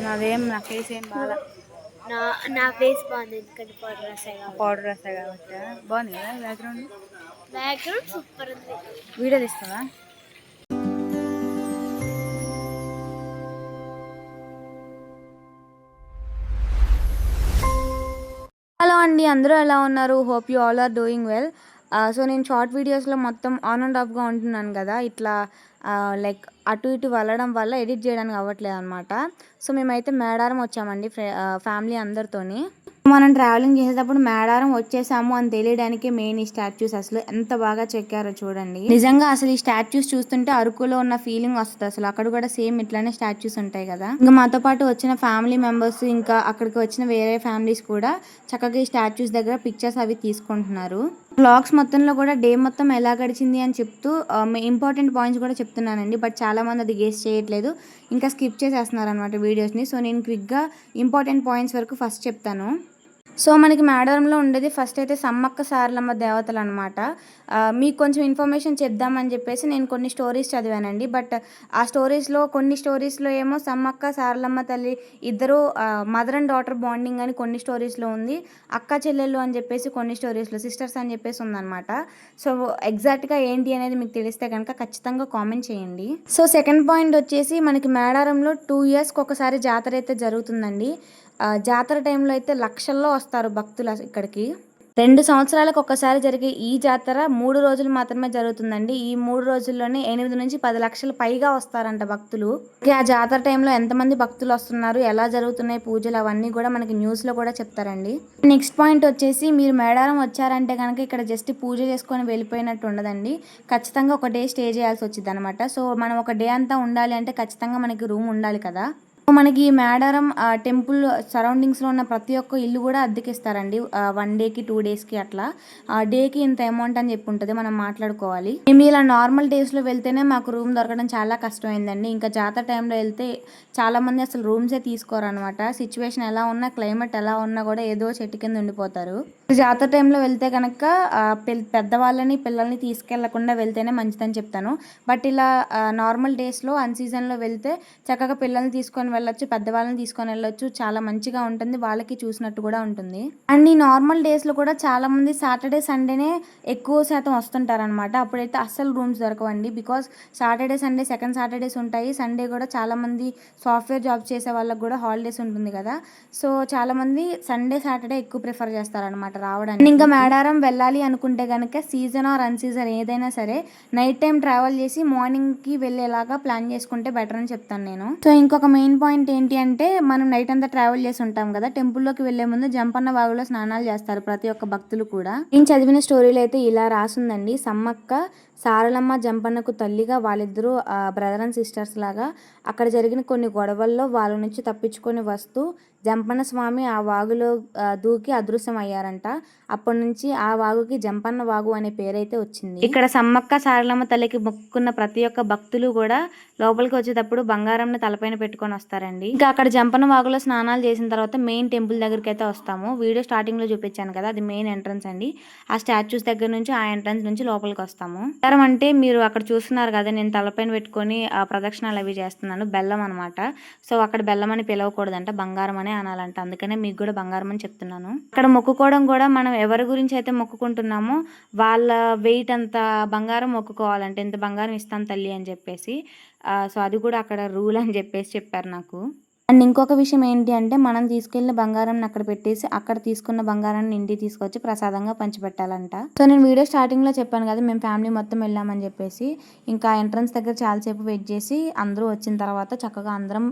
నా ఫేస్ ఏం బాగా. నా నా ఫేస్ బాగుంది ఎందుకంటే పౌడర్ రాసా కాబట్టి. పౌడర్ రాసా కాబట్టి బాగుంది కదా బ్యాక్గ్రౌండ్. బ్యాక్గ్రౌండ్ సూపర్ ఉంది. వీడియో తీస్తావా? హలో అండి, అందరూ ఎలా ఉన్నారు? Hope you all are doing well. So నేను షార్ట్ వీడియోస్లో మొత్తం ఆన్ అండ్ ఆఫ్గా ఉంటున్నాను కదా, ఇట్లా లైక్ అటు ఇటు వెళ్ళడం వల్ల ఎడిట్ చేయడానికి అవ్వట్లేదు అనమాట. సో మేమైతే మేడారం వచ్చామండి ఫ్యామిలీ అందరితోని. మనం ట్రావెలింగ్ చేసేటప్పుడు మేడారం వచ్చేసాము అని తెలియడానికి మెయిన్ ఈ స్టాచ్యూస్ అసలు ఎంత బాగా చెక్కారో చూడండి. నిజంగా అసలు ఈ స్టాచ్యూస్ చూస్తుంటే అరకులో ఉన్న ఫీలింగ్ వస్తుంది. అసలు అక్కడ కూడా సేమ్ ఇట్లానే స్టాచ్యూస్ ఉంటాయి కదా. ఇంకా మాతో పాటు వచ్చిన ఫ్యామిలీ మెంబర్స్ ఇంకా అక్కడికి వచ్చిన వేరే ఫ్యామిలీస్ కూడా చక్కగా ఈ స్టాచ్యూస్ దగ్గర పిక్చర్స్ అవి తీసుకుంటున్నారు. వ్లాగ్స్ మొత్తంలో కూడా డే మొత్తం ఎలా గడిచింది అని చెప్తూ ఇంపార్టెంట్ పాయింట్స్ కూడా చెప్తున్నానండి. బట్ చాలా మంది అది గెస్ చేయట్లేదు, ఇంకా స్కిప్ చేసేస్తున్నారు అనమాట వీడియోస్ని. సో నేను క్విక్గా ఇంపార్టెంట్ పాయింట్స్ వరకు ఫస్ట్ చెప్తాను. సో మనకి మేడారంలో ఉండేది ఫస్ట్ అయితే సమ్మక్క సారలమ్మ దేవతలు అనమాట. మీకు కొంచెం ఇన్ఫర్మేషన్ చెప్దామని చెప్పేసి నేను కొన్ని స్టోరీస్ చదివానండి. బట్ ఆ కొన్ని స్టోరీస్లో ఏమో సమ్మక్క సారలమ్మ తల్లి ఇద్దరు మదర్ అండ్ డాటర్ బాండింగ్ అని కొన్ని స్టోరీస్లో ఉంది. అక్క చెల్లెళ్ళు అని చెప్పేసి కొన్ని స్టోరీస్లో సిస్టర్స్ అని చెప్పేసి ఉందన్నమాట. సో ఎగ్జాక్ట్గా ఏంటి అనేది మీకు తెలిస్తే కనుక ఖచ్చితంగా కామెంట్ చేయండి. సో సెకండ్ పాయింట్ వచ్చేసి మనకి మేడారంలో 2 yearsకి ఒకసారి జాతర అయితే జరుగుతుందండి. జాతర టైంలో అయితే లక్షల్లో వస్తారు భక్తులు ఇక్కడికి. 2 సంవత్సరాలకు ఒక్కసారి జరిగే ఈ జాతర 3 రోజులు మాత్రమే జరుగుతుందండి. ఈ 3 రోజుల్లోనే 8 నుంచి 10 లక్షల పైగా వస్తారంట భక్తులు. ఆ జాతర టైంలో ఎంతమంది భక్తులు వస్తున్నారు, ఎలా జరుగుతున్నాయి పూజలు, అవన్నీ కూడా మనకి న్యూస్లో కూడా చెప్తారండి. నెక్స్ట్ పాయింట్ వచ్చేసి మీరు మేడారం వచ్చారంటే కనుక ఇక్కడ జస్ట్ పూజ చేసుకొని వెళ్ళిపోయినట్టు ఉండదండి. ఖచ్చితంగా ఒక డే స్టే చేయాల్సి వచ్చింది అనమాట. సో మనం ఒక డే అంతా ఉండాలి అంటే ఖచ్చితంగా మనకి రూమ్ ఉండాలి కదా. మనకి మేడారం టెంపుల్ సరౌండింగ్స్లో ఉన్న ప్రతి ఒక్క ఇల్లు కూడా అద్దెకిస్తారండి. 1 డేకి 2 డేస్కి అట్లా. డేకి ఇంత అమౌంట్ అని చెప్పి ఉంటుంది, మనం మాట్లాడుకోవాలి. మేము ఇలా నార్మల్ డేస్లో వెళ్తేనే మాకు రూమ్ దొరకడం చాలా కష్టమైందండి. ఇంకా జాతర టైంలో వెళ్తే చాలామంది అసలు రూమ్సే తీసుకోరు అనమాట. సిచ్యువేషన్ ఎలా ఉన్నా, క్లైమేట్ ఎలా ఉన్నా కూడా ఏదో చెట్టు కింద ఉండిపోతారు. జాతర టైంలో వెళ్తే కనుక పెద్దవాళ్ళని పిల్లల్ని తీసుకెళ్లకుండా వెళ్తేనే మంచిదని చెప్తాను. బట్ ఇలా నార్మల్ డేస్లో అన్సీజన్లో వెళ్తే చక్కగా పిల్లల్ని తీసుకొని వెళ్ళొచ్చు, పెద్దవాళ్ళని తీసుకొని వెళ్ళొచ్చు. చాలా మంచిగా ఉంటుంది, వాళ్ళకి చూసినట్టు కూడా ఉంటుంది. అండ్ ఈ నార్మల్ డేస్లో కూడా చాలామంది సాటర్డే సండేనే ఎక్కువ శాతం వస్తుంటారనమాట. అప్పుడైతే అస్సలు రూమ్స్ దొరకవండి. Because Saturday Sunday second Saturdays ఉంటాయి. సండే కూడా చాలామంది సాఫ్ట్వేర్ జాబ్ చేసే వాళ్ళకి కూడా హాలిడేస్ ఉంటుంది కదా. సో చాలామంది సండే సాటర్డే ఎక్కువ ప్రిఫర్ చేస్తారనమాట రావడానికి. ఇంకా మేడారం వెళ్ళాలి అనుకుంటే కనుక సీజన్ ఆర్ అన్సీజన్ ఏదైనా సరే నైట్ టైం ట్రావెల్ చేసి మార్నింగ్కి వెళ్ళేలాగా ప్లాన్ చేసుకుంటే బెటర్ అని చెప్తాను నేను. సో ఇంకొక మెయిన్ పాయింట్ ఏంటి అంటే మనం నైట్ అంతా ట్రావెల్ చేసి ఉంటాం కదా, టెంపుల్లోకి వెళ్లే ముందు జంపన్న వాగులో స్నానాలు చేస్తారు ప్రతి ఒక్క భక్తులు కూడా. నేను చదివిన స్టోరీలో అయితే ఇలా రాసుందండి. సమ్మక్క సారలమ్మ జంపన్నకు తల్లిగా వాళ్ళిద్దరూ బ్రదర్ అండ్ సిస్టర్స్ లాగా అక్కడ జరిగిన కొన్ని గొడవల్లో వాళ్ళ నుంచి తప్పించుకొని వస్తూ జంపన్న స్వామి ఆ వాగులో దూకి అదృశ్యం అయ్యారంట. అప్పటి నుంచి ఆ వాగుకి జంపన్న వాగు అనే పేరైతే వచ్చింది. ఇక్కడ సమ్మక్క సారలమ్మ తల్లికి మొక్కుకున్న ప్రతి ఒక్క భక్తులు కూడా లోపలికి వచ్చేటప్పుడు బంగారంని తలపైన పెట్టుకొని వస్తారండి. ఇంకా అక్కడ జంపన్న వాగులో స్నానాలు చేసిన తర్వాత మెయిన్ టెంపుల్ దగ్గరికి అయితే వస్తాము. వీడియో స్టార్టింగ్ లో చూపించాను కదా, అది మెయిన్ ఎంట్రన్స్ అండి. ఆ స్టాచ్యూస్ దగ్గర నుంచి ఆ ఎంట్రన్స్ నుంచి లోపలికి వస్తాము. అంటే మీరు అక్కడ చూస్తున్నారు కదా, నేను తలపైన పెట్టుకొని ఆ ప్రదక్షిణాలు అవి చేస్తున్నాను. బెల్లం అనమాట. సో అక్కడ బెల్లం అని పిలవకూడదంట, బంగారం అనే అనాలంట. అందుకనే మీకు కూడా బంగారం అని చెప్తున్నాను. అక్కడ మొక్కుకోవడం కూడా మనం ఎవరి గురించి అయితే మొక్కుకుంటున్నామో వాళ్ళ వెయిట్ అంత బంగారం మొక్కుకోవాలంటే ఇంత బంగారం ఇస్తాం తల్లి అని చెప్పేసి. సో అది కూడా అక్కడ రూల్ అని చెప్పేసి చెప్పారు నాకు. అండ్ ఇంకొక విషయం ఏంటి అంటే మనం తీసుకెళ్లిన బంగారం అక్కడ పెట్టేసి అక్కడ తీసుకున్న బంగారాన్ని ఇంటికి తీసుకొచ్చి ప్రసాదంగా పంచిపెట్టాలంట. సో నేను వీడియో స్టార్టింగ్ లో చెప్పాను కదా, మేము ఫ్యామిలీ మొత్తం వెళ్ళామని చెప్పేసి. ఇంకా ఎంట్రన్స్ దగ్గర చాలాసేపు వెయిట్ చేసి అందరూ వచ్చిన తర్వాత చక్కగా అందరం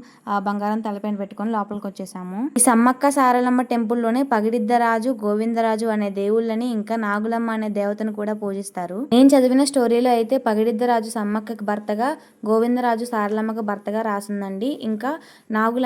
బంగారం తలపైన పెట్టుకొని లోపలికి వచ్చేసాము. ఈ సమ్మక్క సారలమ్మ టెంపుల్లోనే పగిడిద్దరాజు, గోవిందరాజు అనే దేవుళ్ళని ఇంకా నాగులమ్మ అనే దేవతను కూడా పూజిస్తారు. నేను చదివిన స్టోరీలో అయితే పగిడిద్దరాజు సమ్మక్కకి భర్తగా, గోవిందరాజు సారలమ్మకి భర్తగా రాసిందండి. ఇంకా నాగులమ్మని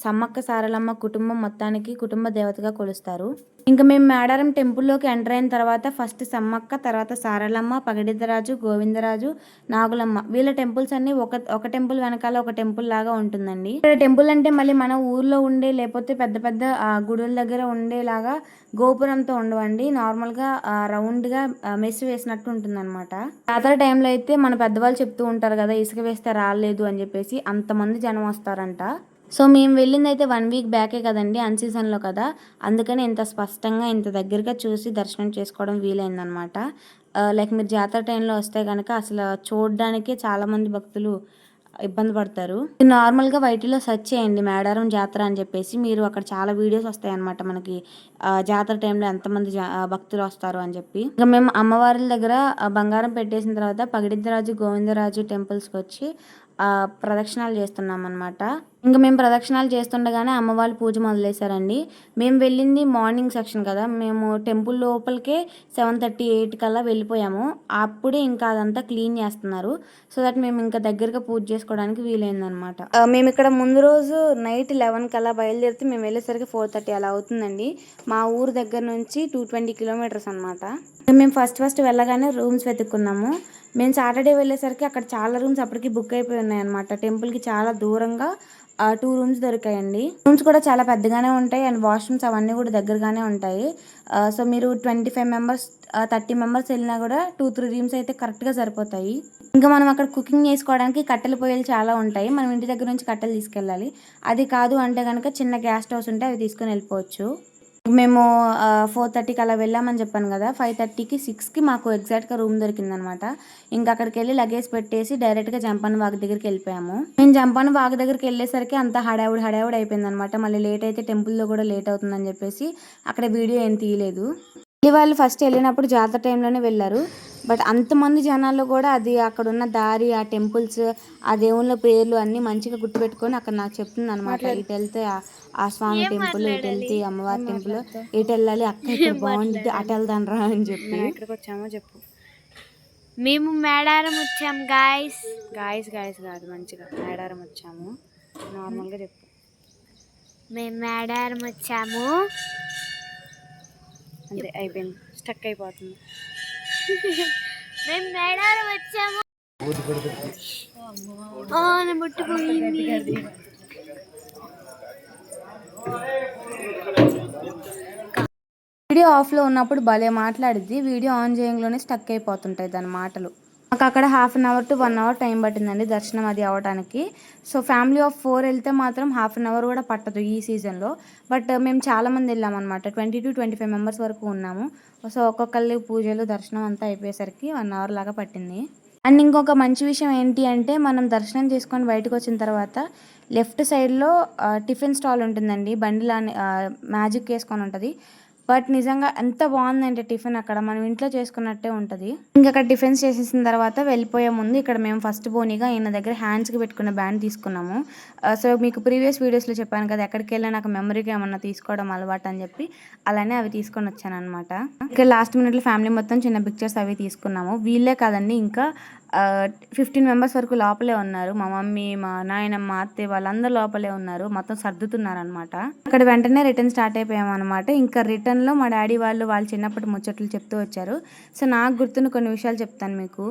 సమ్మక్క సారలమ్మ కుటుంబం మొత్తానికి కుటుంబ దేవతగా కొలుస్తారు. ఇంకా మేము మేడారం టెంపుల్లోకి ఎంటర్ అయిన తర్వాత ఫస్ట్ సమ్మక్క, తర్వాత సారలమ్మ, పగడిద్దరాజు, గోవిందరాజు, నాగులమ్మ వీళ్ళ టెంపుల్స్ అన్నీ ఒక టెంపుల్ వెనకాల ఒక టెంపుల్ లాగా ఉంటుందండి. ఇక్కడ టెంపుల్ అంటే మళ్ళీ మన ఊర్లో ఉండే లేకపోతే పెద్ద పెద్ద గుడుల దగ్గర ఉండేలాగా గోపురంతో ఉండవండి. నార్మల్గా రౌండ్గా మెస్ వేసినట్టు ఉంటుందన్నమాట. జాతర టైంలో అయితే మన పెద్దవాళ్ళు చెప్తూ ఉంటారు కదా, ఇసుక వేస్తే రాలేదు అని చెప్పేసి, అంతమంది జనం వస్తారంట. సో మేము వెళ్ళిందైతే 1 వీక్ బ్యాకే కదండి, అన్ సీజన్లో కదా, అందుకని ఇంత స్పష్టంగా ఇంత దగ్గరగా చూసి దర్శనం చేసుకోవడం వీలైందనమాట. లైక్ మీరు జాతర టైంలో వస్తే కనుక అసలు చూడడానికే చాలామంది భక్తులు ఇబ్బంది పడతారు. నార్మల్గా వైటీలో సెర్చ్ చేయండి మేడారం జాతర అని చెప్పేసి, మీరు అక్కడ చాలా వీడియోస్ వస్తాయి అనమాట మనకి జాతర టైంలో ఎంతమంది భక్తులు వస్తారు అని చెప్పి. ఇంకా మేము అమ్మవారి దగ్గర బంగారం పెట్టేసిన తర్వాత పగిడిద్దరాజు, గోవిందరాజు టెంపుల్స్కి వచ్చి ప్రదక్షిణాలు చేస్తున్నాం అనమాట. ఇంకా మేము ప్రదక్షిణాలు చేస్తుండగానే అమ్మవాళ్ళు పూజ మొదలేశారండి. మేము వెళ్ళింది మార్నింగ్ సెక్షన్ కదా, మేము టెంపుల్ లోపలికే 7:30, 8 కల్లా వెళ్ళిపోయాము. అప్పుడే ఇంకా అదంతా క్లీన్ చేస్తున్నారు. సో దట్ మేము ఇంకా దగ్గరగా పూజ చేసుకోవడానికి వీలైందనమాట. మేము ఇక్కడ ముందు రోజు నైట్ 11 కల్లా బయలుదేరితే మేము వెళ్ళేసరికి 4:30 అలా అవుతుందండి. మా ఊరు దగ్గర నుంచి 220 కిలోమీటర్స్ అనమాట. మేము ఫస్ట్ వెళ్ళగానే రూమ్స్ వెతుక్కున్నాము. మేము సాటర్డే వెళ్ళేసరికి అక్కడ చాలా రూమ్స్ అప్పటికి బుక్ అయిపోయి ఉన్నాయన్నమాట. టెంపుల్కి చాలా దూరంగా 2 రూమ్స్ దొరికాయండి. రూమ్స్ కూడా చాలా పెద్దగానే ఉంటాయి అండ్ వాష్రూమ్స్ అవన్నీ కూడా దగ్గరగానే ఉంటాయి. సో మీరు 25 మెంబర్స్ 30 మెంబర్స్ వెళ్ళినా కూడా 2-3 రూమ్స్ అయితే కరెక్ట్గా సరిపోతాయి. ఇంకా మనం అక్కడ కుకింగ్ చేసుకోవడానికి కట్టెల పొయ్యిలు చాలా ఉంటాయి. మనం ఇంటి దగ్గర నుంచి కట్టెలు తీసుకెళ్ళాలి. అది కాదు అంటే కనుక చిన్న గ్యాస్ స్టవ్స్ ఉంటే అవి తీసుకొని వెళ్ళిపోవచ్చు. మేము 4:30కి అలా వెళ్ళామని చెప్పాను కదా, 5:30కి 6కి మాకు ఎగ్జాక్ట్గా రూమ్ దొరికిందనమాట. ఇంకా అక్కడికి వెళ్ళి లగేజ్ పెట్టేసి డైరెక్ట్గా జంపన్న వాగు దగ్గరికి వెళ్ళిపోయాము. మేము జంపన్న వాగు దగ్గరికి వెళ్ళేసరికి అంతా హడావుడి అయిపోయింది అనమాట. మళ్ళీ లేట్ అయితే టెంపుల్లో కూడా లేట్ అవుతుందని చెప్పేసి అక్కడ వీడియో ఏం తీయలేదు. వాళ్ళు ఫస్ట్ వెళ్ళినప్పుడు జాతర టైంలోనే వెళ్ళారు. బట్ అంతమంది జనాల్లో కూడా అది అక్కడ ఉన్న దారి, ఆ టెంపుల్స్, ఆ దేవుళ్ళ పేర్లు అన్నీ మంచిగా గుర్తుపెట్టుకొని అక్కడ నాకు చెప్తుంది అనమాట. ఇటు వెళ్తే ఆ స్వామి టెంపుల్, ఇటు వెళ్తే అమ్మవారి టెంపుల్, ఇటు వెళ్ళాలి అక్క ఇక్కడ బాగుంటుంది అటు వెళ్దానరా అని చెప్పి. ఎక్కడికి వచ్చామో చెప్పు. మేము మేడారం వచ్చాం గాయస్. గాయస్ కాదు, మంచిగా మేడారం వచ్చాము. నార్మల్గా చెప్పు. మేము మేడారం వచ్చాము. అంతే అయిపోయింది, స్టక్ అయిపోతుంది. మేము మేడారం వచ్చాము. ముట్టుకుపోయింది. వీడియో ఆఫ్లో ఉన్నప్పుడు భలే మాట్లాడిద్ది, వీడియో ఆన్ చేయంలోనే స్టక్ అయిపోతుంటాయి దాని మాటలు. మాకు అక్కడ 1/2 అవర్ to 1 అవర్ టైం పట్టిందండి దర్శనం అది అవ్వడానికి. సో ఫ్యామిలీ ఆఫ్ 4 వెళ్తే మాత్రం 1/2 అవర్ కూడా పట్టదు ఈ సీజన్లో. బట్ మేము చాలామంది వెళ్ళామన్నమాట, 20-25 మెంబర్స్ వరకు ఉన్నాము. సో ఒక్కొక్కళ్ళు పూజలు దర్శనం అంతా అయిపోయేసరికి 1 అవర్ లాగా పట్టింది. అండ్ ఇంకొక మంచి విషయం ఏంటి అంటే, మనం దర్శనం చేసుకొని బయటకు వచ్చిన తర్వాత లెఫ్ట్ సైడ్లో టిఫిన్ స్టాల్ ఉంటుందండి. బండిలా మ్యాజిక్ వేసుకొని ఉంటుంది. బట్ నిజంగా ఎంత బాగుందంటే టిఫిన్ అక్కడ మనం ఇంట్లో చేసుకున్నట్టే ఉంటుంది. ఇంకా అక్కడ టిఫిన్స్ చేసేసిన తర్వాత వెళ్ళిపోయే ముందు ఇక్కడ మేము ఫస్ట్ బోనీగా ఈయన దగ్గర హ్యాండ్స్కి పెట్టుకున్న బ్యాండ్ తీసుకున్నాము. సో మీకు ప్రీవియస్ వీడియోస్లో చెప్పాను కదా, ఎక్కడికి వెళ్ళినా నాకు మెమరీగా ఏమన్నా తీసుకోవడం అలవాటు అని చెప్పి, అలానే అవి తీసుకొని వచ్చాను అనమాట. ఇక్కడ లాస్ట్ మినిట్లో ఫ్యామిలీ మొత్తం చిన్న పిక్చర్స్ అవి తీసుకున్నాము. వీళ్ళే కాదండి, ఇంకా 15 మెంబర్స్ వరకు లోపలే ఉన్నారు. మా మమ్మీ, మా నాయనమ్మ, అత్తయ్య వాళ్ళందరూ లోపలే ఉన్నారు. మొత్తం సర్దుతున్నారు అనమాట. అక్కడ వెంటనే రిటర్న్ స్టార్ట్ అయిపోయాం అనమాట. ఇంకా రిటర్న్లో మా డాడీ వాళ్ళు చిన్నప్పటి ముచ్చట్లు చెప్తూ వచ్చారు. సో నాకు గుర్తున్న కొన్ని విషయాలు చెప్తాను మీకు.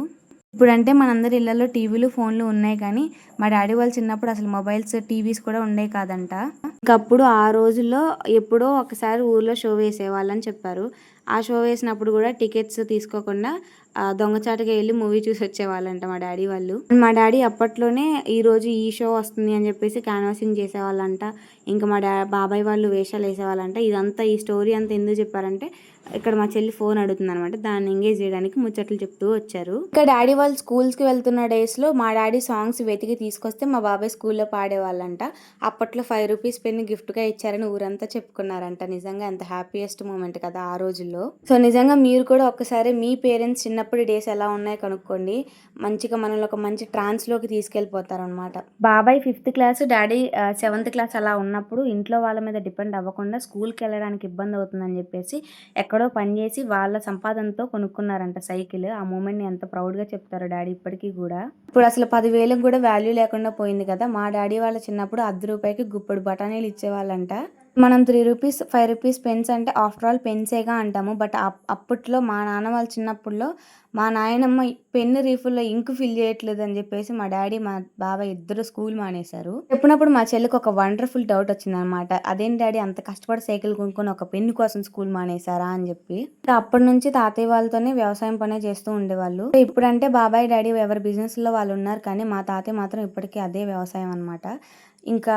ఇప్పుడంటే మనందరి ఇళ్లలో టీవీలు, ఫోన్లు ఉన్నాయి, కానీ మా డాడీ వాళ్ళు చిన్నప్పుడు అసలు మొబైల్స్, టీవీస్ కూడా ఉండేవి కాదంట. ఇంకప్పుడు ఆ రోజుల్లో ఎప్పుడో ఒకసారి ఊర్లో షో వేసేవాళ్ళని చెప్పారు. ఆ షో వేసినప్పుడు కూడా టికెట్స్ తీసుకోకుండా దొంగచాటుగా వెళ్ళి మూవీ చూసి వచ్చేవాళ్ళంట మా డాడీ వాళ్ళు. మా డాడీ అప్పట్లోనే ఈరోజు ఈ షో వస్తుంది అని చెప్పేసి క్యాన్వాసింగ్ చేసేవాళ్ళంట. ఇంకా మా బాబాయ్ వాళ్ళు వేషాలు వేసేవాళ్ళంట. ఇదంతా ఈ స్టోరీ అంతా ఎందుకు చెప్పారంటే, ఇక్కడ మా చెల్లి ఫోన్ అడుగుతుంది అనమాట, దాన్ని ఎంగేజ్ చేయడానికి ముచ్చట్లు చెప్తూ వచ్చారు. ఇంకా డాడీ వాళ్ళు స్కూల్స్కి వెళ్తున్న డేస్లో మా డాడీ సాంగ్స్ వెతికి తీసుకొస్తే మా బాబాయ్ స్కూల్లో పాడేవాళ్ళంట. అప్పట్లో 5 రూపీస్ పెన్ గిఫ్ట్గా ఇచ్చారని ఊరంతా చెప్పుకున్నారంట. నిజంగా ఎంత హ్యాపీయెస్ట్ మూమెంట్ కదా ఆ రోజుల్లో. సో నిజంగా మీరు కూడా ఒక్కసారి మీ పేరెంట్స్ చిన్న చిన్నప్పటి డేస్ ఎలా ఉన్నాయో కనుక్కోండి. మంచిగా మనల్ని ఒక మంచి ట్రాన్స్‌లోకి తీసుకెళ్ళిపోతారనమాట. బాబాయ్ 5థ్ క్లాస్, డ్యాడీ 7థ్ క్లాస్ అలా ఉన్నప్పుడు ఇంట్లో వాళ్ళ మీద డిపెండ్ అవ్వకుండా స్కూల్‌కెళ్ళడానికి ఇబ్బందవుతుందని జెప్పేసి ఎక్కడో పని జేసి వాళ్ళ సంపాదనతో కొనుక్కున్నారంట సైకిల్. ఆ మూమెంట్‌ని ఎంత ప్రౌడ్‌గా చెప్తారో డ్యాడీ ఇప్పటికి గూడా. ఇప్పుడసలు 10,000కి గూడా వాల్యూ లేకుండా పోయింది కదా! మా డ్యాడీ వాళ్ళ చిన్నప్పుడు రూ. 10కి గుప్పెడు బఠానీలు ఇచ్చేవాళ్ళంట. మనం రూ. 3, రూ. 5 పెన్స్ అంటే ఆఫ్టర్ ఆల్ పెన్సేగా అంటాము. బట్ అప్పట్లో మా నాన్న వాళ్ళ చిన్నప్పుడులో మా నాయనమ్మ పెన్ రీఫిల్‌లో ఇంక్ ఫిల్ చేయట్లేదని చెప్పేసి మా డ్యాడీ, మా బాబాయ్ ఇద్దరు స్కూల్ మానేశారు. చెప్పినప్పుడు మా చెల్లికి ఒక వండర్‌ఫుల్ డౌట్ వచ్చిందనమాట. అదేంటి డ్యాడీ అంత కష్టపడి సైకిల్ కొనుక్కొని ఒక పెన్ కోసం స్కూల్ మానేశారా అని చెప్పి. ఇంకా అప్పటి నుంచి తాతయ్య వాళ్ళతోనే వ్యవసాయం పనే చేస్తూ ఉండేవాళ్ళు. ఇప్పుడంటే బాబాయ్, డ్యాడీ ఎవరి బిజినెస్‌లో వాళ్ళు ఉన్నారు కానీ మా తాతయ్య మాత్రం ఇప్పటికీ అదే వ్యవసాయం అనమాట. ఇంకా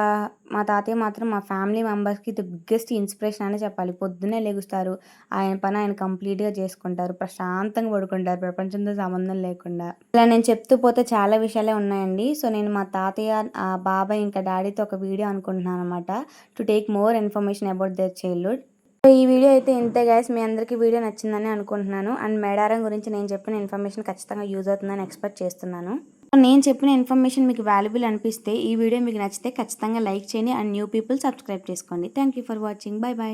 మా తాతయ్య మాత్రం మా ఫ్యామిలీ మెంబర్స్‌కి ది బిగ్గెస్ట్ ఇన్స్పిరేషన్ అనే చెప్పాలి. పొద్దున్నే లెగుస్తారు. ఆయన పని ఆయన కంప్లీట్‌గా చేసుకుంటారు. ప్రశాంతంగా పడుకుంటారు ప్రపంచంతో సంబంధం లేకుండా. ఇలా నేను చెప్తూ పోతే చాలా విషయాలే ఉన్నాయండి. సో, నేను మా తాతయ్య, బాబాయ్ ఇంకా డ్యాడీతో ఒక వీడియో అనుకుంటున్నాననమాట. To take more information about their childhood. So, ఈ వీడియో అయితే ఇంతే గైస్. మీ అందరికీ వీడియో నచ్చిందని అనుకుంటున్నాను. అండ్ మేడారం గురించి నేను చెప్పిన ఇన్ఫర్మేషన్ ఖచ్చితంగా యూజ్ అవుతుందని ఎక్స్‌పెక్ట్ చేస్తున్నాను. నేను చెప్పిన ఇన్ఫర్మేషన్ మీకు వాల్యుబుల్ అనిపిస్తే, ఈ వీడియో మీకు నచ్చితే ఖచ్చితంగా లైక్ చేయండి. అండ్ న్యూ పీపుల్ సబ్స్క్రైబ్ చేసుకోండి. Thank you for watching. By by.